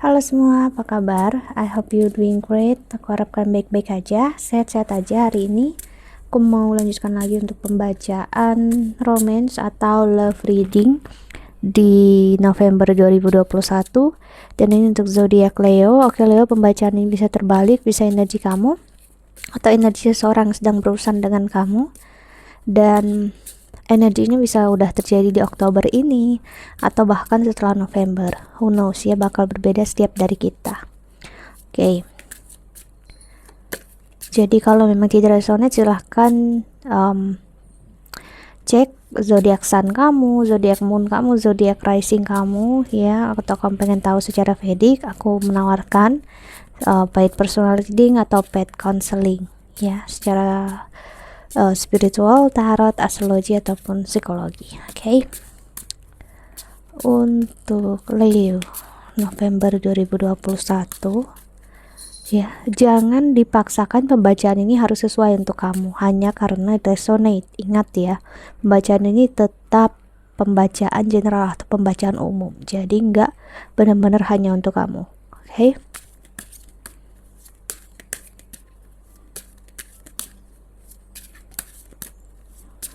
Halo semua, apa kabar? I hope you doing great. Aku harapkan baik-baik aja, sehat-sehat aja hari ini. Aku mau lanjutkan lagi untuk pembacaan romance atau love reading di November 2021. Dan ini untuk zodiak Leo. Oke Leo, pembacaan ini bisa terbalik, bisa energi kamu atau energi seseorang yang sedang berurusan dengan kamu. Dan energinya bisa udah terjadi di Oktober ini atau bahkan setelah November. Who knows ya, bakal berbeda setiap dari kita. Oke. Jadi kalau memang tidak resonate silahkan cek zodiak sun kamu, zodiak moon kamu, zodiak rising kamu ya, atau kamu pengen tahu secara Vedic, aku menawarkan paid personal reading atau paid counseling ya, secara spiritual, tarot, astrologi ataupun psikologi. Oke. Untuk Leo November 2021 ya, jangan dipaksakan pembacaan ini harus sesuai untuk kamu hanya karena resonate. Ingat ya, pembacaan ini tetap pembacaan general atau pembacaan umum, jadi enggak benar-benar hanya untuk kamu. Oke.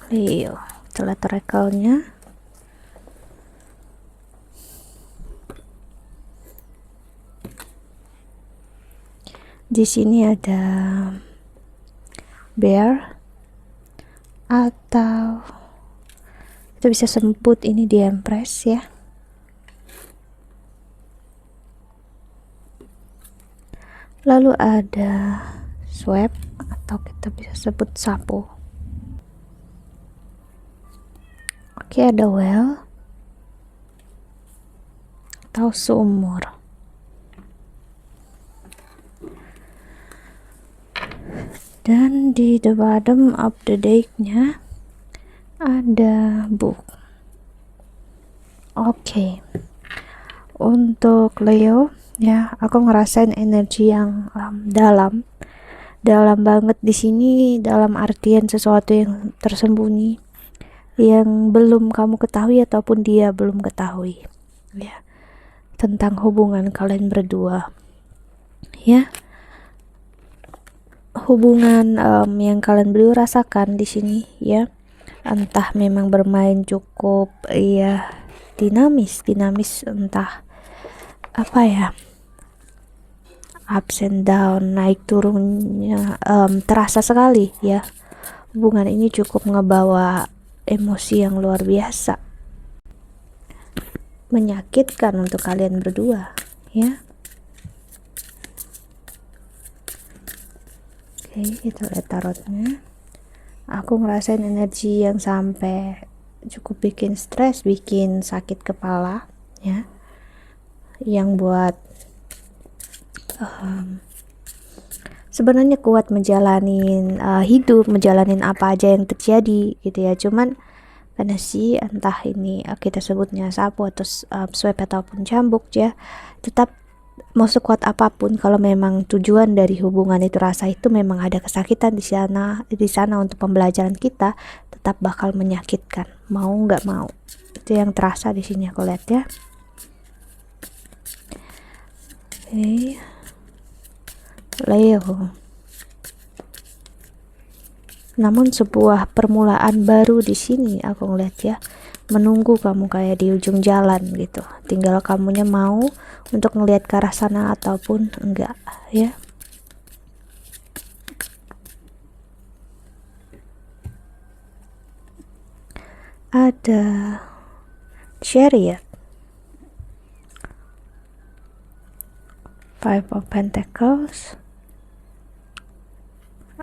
Leo, telah oracle-nya. Di sini ada bear atau kita bisa sebut ini di Empress ya. Lalu ada swap atau kita bisa sebut sapu. Oke, ada well atau sumur. Dan di the bottom of the deck-nya ada book. Oke. Untuk Leo ya, aku ngerasain energi yang dalam banget di sini, dalam artian sesuatu yang tersembunyi yang belum kamu ketahui ataupun dia belum ketahui ya, tentang hubungan kalian berdua ya, hubungan yang kalian berdua rasakan di sini ya, entah memang bermain cukup ya dinamis, entah apa ya, ups and down, naik turunnya terasa sekali ya. Hubungan ini cukup ngebawa emosi yang luar biasa, menyakitkan untuk kalian berdua ya. Oke, kita lihat tarotnya. Aku ngerasain energi yang sampai cukup bikin stres, bikin sakit kepala ya, yang buat sebenarnya kuat menjalanin hidup, menjalanin apa aja yang terjadi gitu ya. Cuman karena sih entah ini kita sebutnya sapu atau swab ataupun cambuk ya, tetap mau sekuat apapun kalau memang tujuan dari hubungan itu, rasa itu memang ada kesakitan di sana untuk pembelajaran kita, tetap bakal menyakitkan mau nggak mau. Itu yang terasa di sini aku lihat ya. Oke. Leo. Namun sebuah permulaan baru di sini aku ngeliat ya, menunggu kamu kayak di ujung jalan gitu. Tinggal kamunya mau untuk ngelihat ke arah sana ataupun enggak ya. Ada Chariot, Five of Pentacles,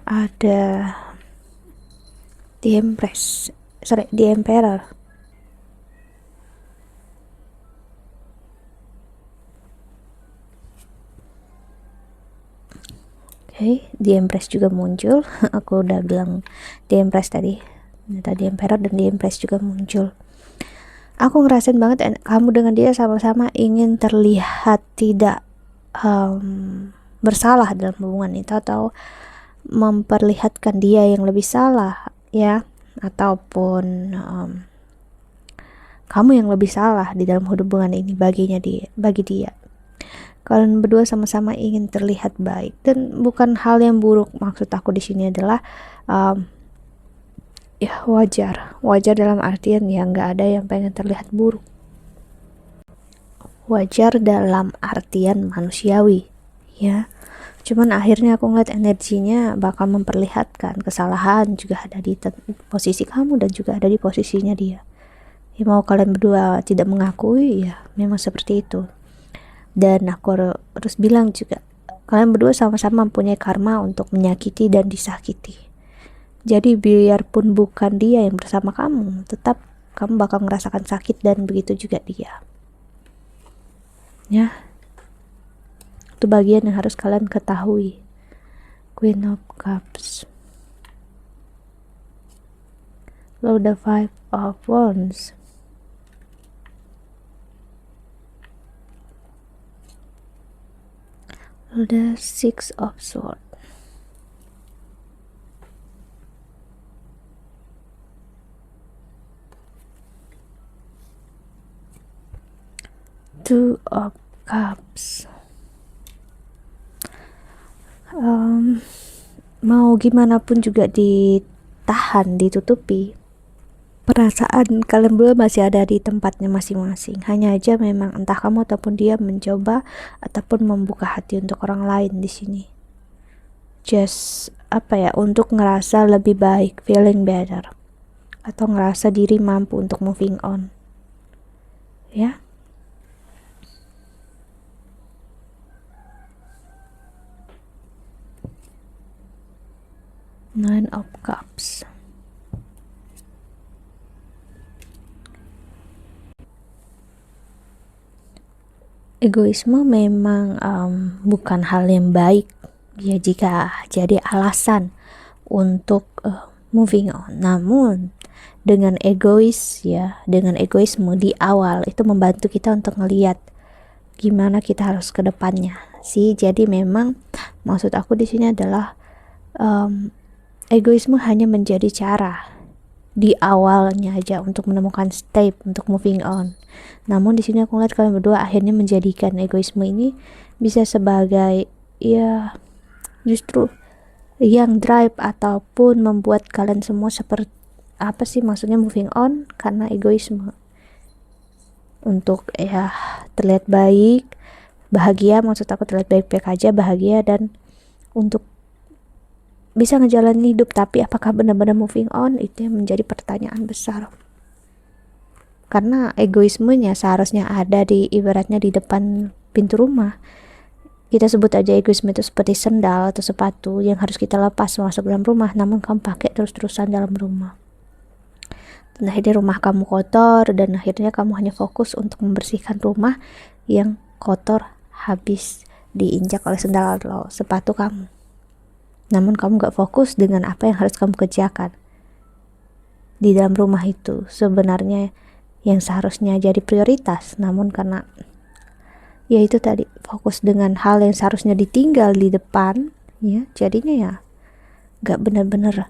ada The Empress, The Emperor. Oke, The Empress juga muncul. Aku udah bilang The Empress tadi. Tadi Emperor dan The Empress juga muncul. Aku ngerasain banget kamu dengan dia sama-sama ingin terlihat tidak bersalah dalam hubungan itu, atau memperlihatkan dia yang lebih salah ya, ataupun kamu yang lebih salah di dalam hubungan ini bagi dia. kalian berdua sama-sama ingin terlihat baik, dan bukan hal yang buruk. Maksud aku di sini adalah ya wajar dalam artian ya nggak ada yang pengen terlihat buruk. Wajar dalam artian manusiawi, ya. Cuman akhirnya aku ngeliat energinya bakal memperlihatkan kesalahan juga ada di posisi kamu dan juga ada di posisinya dia. Ya mau kalian berdua tidak mengakui, ya memang seperti itu. Dan aku harus bilang juga, kalian berdua sama-sama mempunyai karma untuk menyakiti dan disakiti. Jadi biarpun bukan dia yang bersama kamu, tetap kamu bakal merasakan sakit, dan begitu juga dia. Ya, itu bagian yang harus kalian ketahui. Queen of Cups, lalu the Five of Wands, lalu the Six of Swords, Two of Cups. Mau gimana pun juga ditahan, ditutupi, perasaan kalian berdua masih ada di tempatnya masing-masing. Hanya aja memang entah kamu ataupun dia mencoba ataupun membuka hati untuk orang lain di sini. Just untuk ngerasa lebih baik, feeling better, atau ngerasa diri mampu untuk moving on. Ya. Nine of Cups. Egoisme memang bukan hal yang baik ya jika jadi alasan untuk moving on. Namun dengan dengan egoisme di awal itu membantu kita untuk ngelihat gimana kita harus ke depannya sih. Jadi memang maksud aku di sini adalah egoisme hanya menjadi cara di awalnya aja untuk menemukan step untuk moving on. Namun di sini aku lihat kalian berdua akhirnya menjadikan egoisme ini bisa sebagai ya justru yang drive ataupun membuat kalian semua seperti maksudnya moving on karena egoisme. Untuk ya terlihat baik, bahagia, maksud aku terlihat baik-baik aja, bahagia, dan untuk bisa ngejalanin hidup. Tapi apakah benar-benar moving on, itu yang menjadi pertanyaan besar. Karena egoismenya seharusnya ada ibaratnya di depan pintu rumah. Kita sebut aja egoisme itu seperti sendal atau sepatu yang harus kita lepas masuk dalam rumah, namun kamu pakai terus-terusan dalam rumah. Dan akhirnya rumah kamu kotor, dan akhirnya kamu hanya fokus untuk membersihkan rumah yang kotor habis diinjak oleh sendal atau sepatu kamu. Namun kamu gak fokus dengan apa yang harus kamu kerjakan di dalam rumah itu sebenarnya yang seharusnya jadi prioritas. Namun karena ya itu tadi, fokus dengan hal yang seharusnya ditinggal di depan, ya jadinya ya gak benar-benar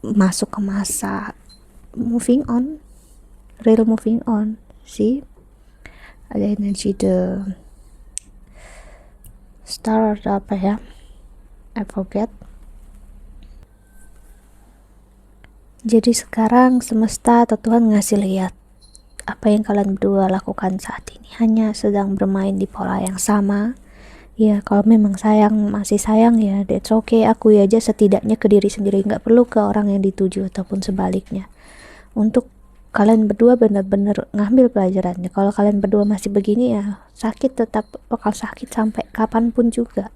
masuk ke masa moving on, real moving on sih. Ada energi the star I forget. Jadi sekarang semesta atau Tuhan ngasih lihat apa yang kalian berdua lakukan saat ini hanya sedang bermain di pola yang sama. Ya kalau memang masih sayang ya that's okay, akui aja setidaknya ke diri sendiri, nggak perlu ke orang yang dituju ataupun sebaliknya. Untuk kalian berdua benar-benar ngambil pelajarannya. Kalau kalian berdua masih begini ya sakit, tetap bakal sakit sampai kapanpun juga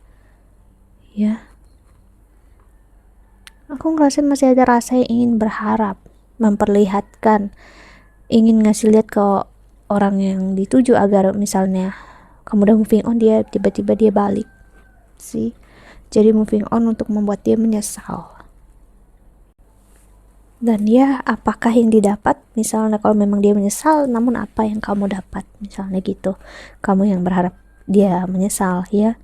ya. Aku ngerasa masih ada rasa yang ingin berharap, memperlihatkan, ingin ngasih lihat ke orang yang dituju agar misalnya kamu udah moving on, dia tiba-tiba dia balik sih. Jadi moving on untuk membuat dia menyesal. Dan ya apakah yang didapat, misalnya kalau memang dia menyesal, namun apa yang kamu dapat misalnya gitu. Kamu yang berharap dia menyesal ya,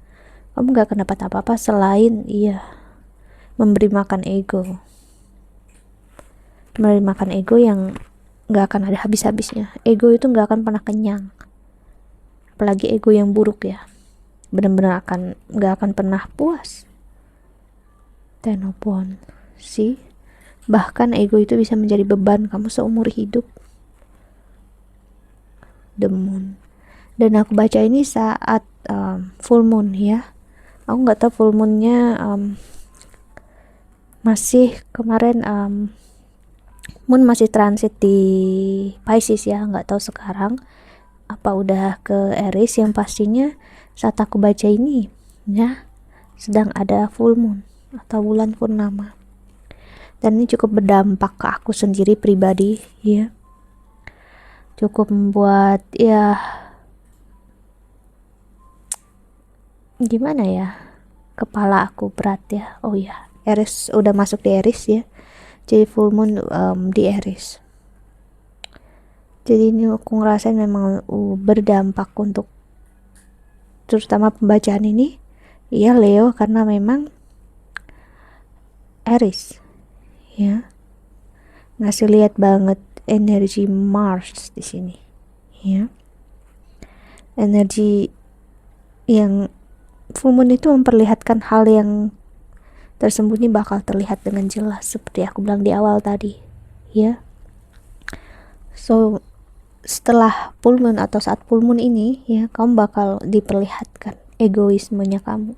kamu gak akan dapat apa-apa selain memberi makan ego yang gak akan ada habis-habisnya. Ego itu gak akan pernah kenyang, apalagi ego yang buruk ya, benar-benar nggak akan pernah puas. Ten of Wands, sih, bahkan ego itu bisa menjadi beban kamu seumur hidup. The Moon, dan aku baca ini saat full moon ya. Aku nggak tahu full moonnya masih kemarin, moon masih transit di Pisces ya, nggak tahu sekarang apa udah ke Aries. Yang pastinya saat aku baca ini ya, sedang ada full moon atau bulan purnama, dan ini cukup berdampak ke aku sendiri pribadi ya, cukup membuat ya gimana ya, kepala aku berat ya. Oh ya, Aries udah masuk di Aries ya, jadi full moon di Aries. Jadi ini aku ngerasain memang berdampak untuk terutama pembacaan ini ya Leo, karena memang Aries ya, ngasih lihat banget energi Mars di sini ya, energi yang full moon itu memperlihatkan hal yang tersembunyi bakal terlihat dengan jelas seperti aku bilang di awal tadi ya. So setelah full moon atau saat full moon ini ya, kamu bakal diperlihatkan egoismenya kamu,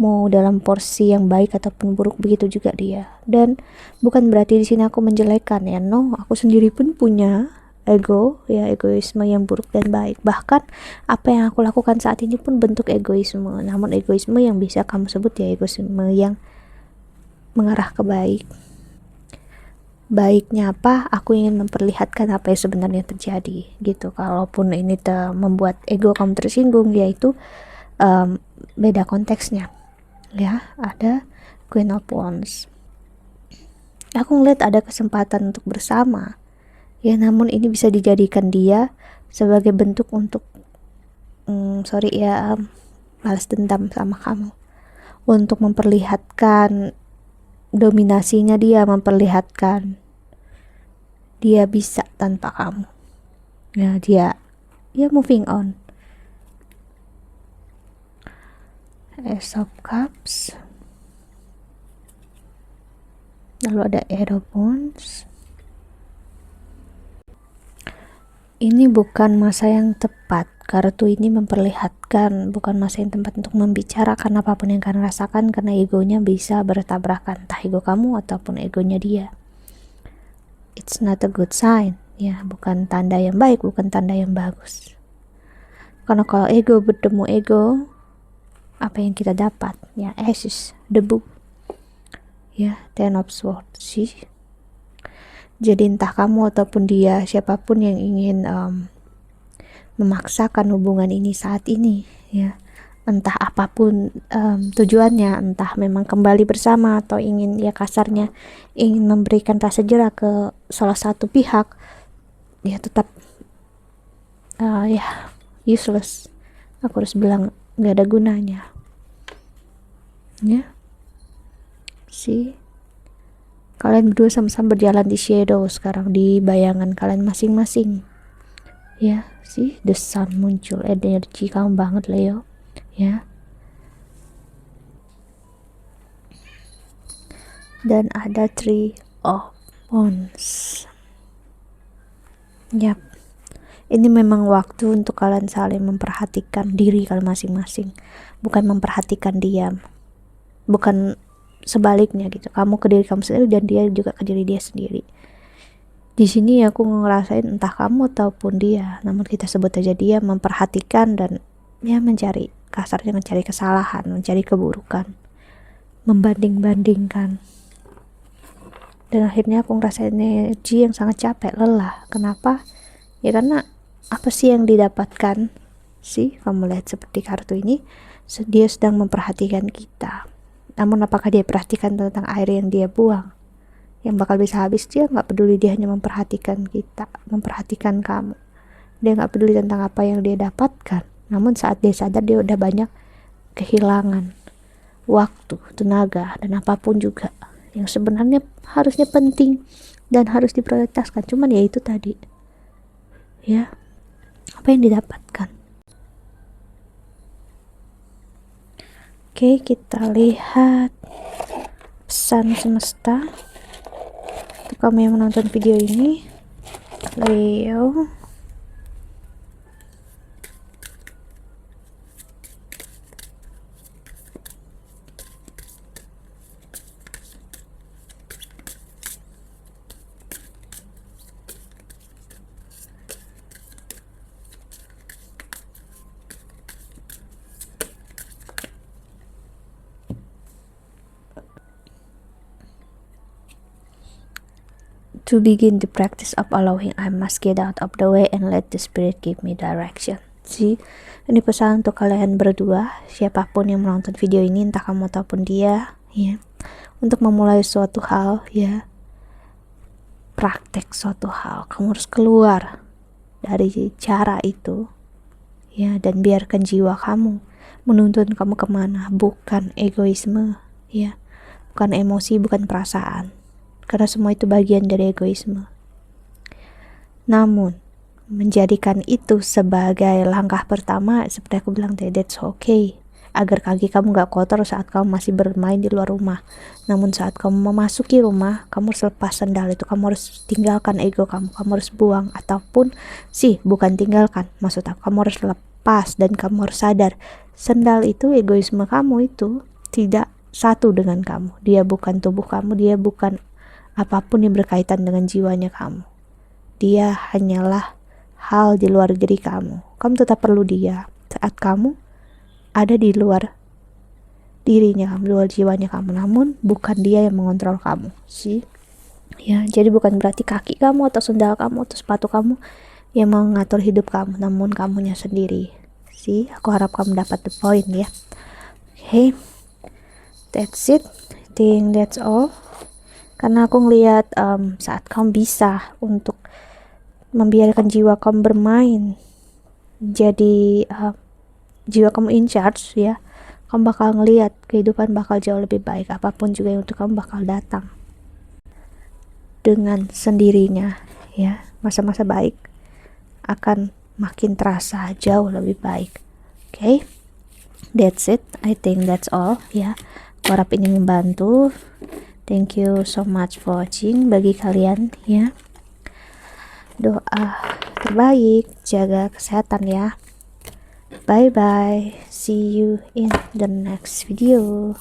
mau dalam porsi yang baik ataupun buruk, begitu juga dia. Dan bukan berarti di sini aku menjelekkan ya, no, aku sendiri pun punya ego ya, egoisme yang buruk dan baik. Bahkan apa yang aku lakukan saat ini pun bentuk egoisme, namun egoisme yang bisa kamu sebut ya egoisme yang mengarah ke baik. Baiknya apa? Aku ingin memperlihatkan apa yang sebenarnya terjadi gitu. Kalaupun ini membuat ego kamu tersinggung, yaitu beda konteksnya ya. Ada Queen of Wands, aku ngeliat ada kesempatan untuk bersama ya, namun ini bisa dijadikan dia sebagai bentuk untuk balas dendam sama kamu, untuk memperlihatkan dominasinya dia, memperlihatkan dia bisa tanpa kamu ya, dia moving on. Ace of Cups, lalu ada Eight of Wands. Ini bukan masa yang tepat. Kartu ini memperlihatkan bukan masa yang tepat untuk membicarakan apapun yang kalian rasakan, karena egonya bisa bertabrakan, entah ego kamu ataupun egonya dia. It's not a good sign ya, bukan tanda yang baik, bukan tanda yang bagus. Karena kalau ego bertemu ego, apa yang kita dapat ya, ashes, debu ya. Ten of Swords sih. Jadi entah kamu ataupun dia, siapapun yang ingin memaksakan hubungan ini saat ini ya, entah apapun tujuannya, entah memang kembali bersama atau ingin ya kasarnya ingin memberikan rasa jera ke salah satu pihak, ya tetap ya useless. Aku harus bilang gak ada gunanya ya. sih Kalian berdua sama-sama berjalan di shadow sekarang, di bayangan kalian masing-masing ya. The sun muncul, energi kamu banget Leo ya. Dan ada Three of Wands. Yap, ini memang waktu untuk kalian saling memperhatikan diri kalian masing-masing, bukan memperhatikan dia, bukan sebaliknya gitu, kamu ke diri kamu sendiri dan dia juga ke diri dia sendiri. Di sini aku ngerasain entah kamu ataupun dia, namun kita sebut aja dia, memperhatikan dan ya mencari, kasarnya mencari kesalahan, mencari keburukan, membanding-bandingkan. Dan akhirnya aku ngerasain energi yang sangat capek, lelah. Kenapa? Ya karena apa sih yang didapatkan sih? Kamu lihat seperti kartu ini, dia sedang memperhatikan kita. Namun apakah dia perhatikan tentang air yang dia buang, yang bakal bisa habis? Dia nggak peduli, dia hanya memperhatikan kita, memperhatikan kamu. Dia nggak peduli tentang apa yang dia dapatkan. Namun saat dia sadar, dia udah banyak kehilangan waktu, tenaga, dan apapun juga yang sebenarnya harusnya penting dan harus diprioritaskan. Cuman ya itu tadi ya, apa yang didapatkan Oke, kita lihat pesan semesta untuk kamu yang menonton video ini. Leo, to begin the practice of allowing, I must get out of the way and let the spirit give me direction. See, ini pesan untuk kalian berdua, siapapun yang menonton video ini, entah kamu ataupun dia, ya, untuk memulai suatu hal, ya, praktek suatu hal, kamu harus keluar dari cara itu, ya, dan biarkan jiwa kamu menuntun kamu kemana, bukan egoisme, ya, bukan emosi, bukan perasaan. Karena semua itu bagian dari egoisme. Namun, menjadikan itu sebagai langkah pertama, seperti aku bilang tadi, that's okay. Agar kaki kamu gak kotor saat kamu masih bermain di luar rumah. Namun saat kamu memasuki rumah, kamu harus lepas sandal itu. Kamu harus tinggalkan ego kamu. Kamu harus buang. Ataupun, bukan tinggalkan. Maksud aku, kamu harus lepas dan kamu harus sadar. Sandal itu, egoisme kamu itu tidak satu dengan kamu. Dia bukan tubuh kamu, dia bukan apapun yang berkaitan dengan jiwanya kamu. Dia hanyalah hal di luar diri kamu. Kamu tetap perlu dia saat kamu ada di luar dirinya kamu, di luar jiwanya kamu. Namun bukan dia yang mengontrol kamu. Ya, jadi bukan berarti kaki kamu atau sandal kamu atau sepatu kamu yang mengatur hidup kamu, namun kamunya sendiri. Aku harap kamu dapat the point, ya. Okay, that's it. I think that's all. Karena aku ngelihat saat kamu bisa untuk membiarkan jiwa kamu bermain, jadi jiwa kamu in charge, ya, kamu bakal ngelihat kehidupan bakal jauh lebih baik. Apapun juga yang untuk kamu bakal datang dengan sendirinya, ya. Masa-masa baik akan makin terasa jauh lebih baik. Okay, that's it. I think that's all, ya. Aku harap ini membantu. Thank you so much for watching. Bagi kalian, ya, doa terbaik, jaga kesehatan, ya. Bye bye, see you in the next video.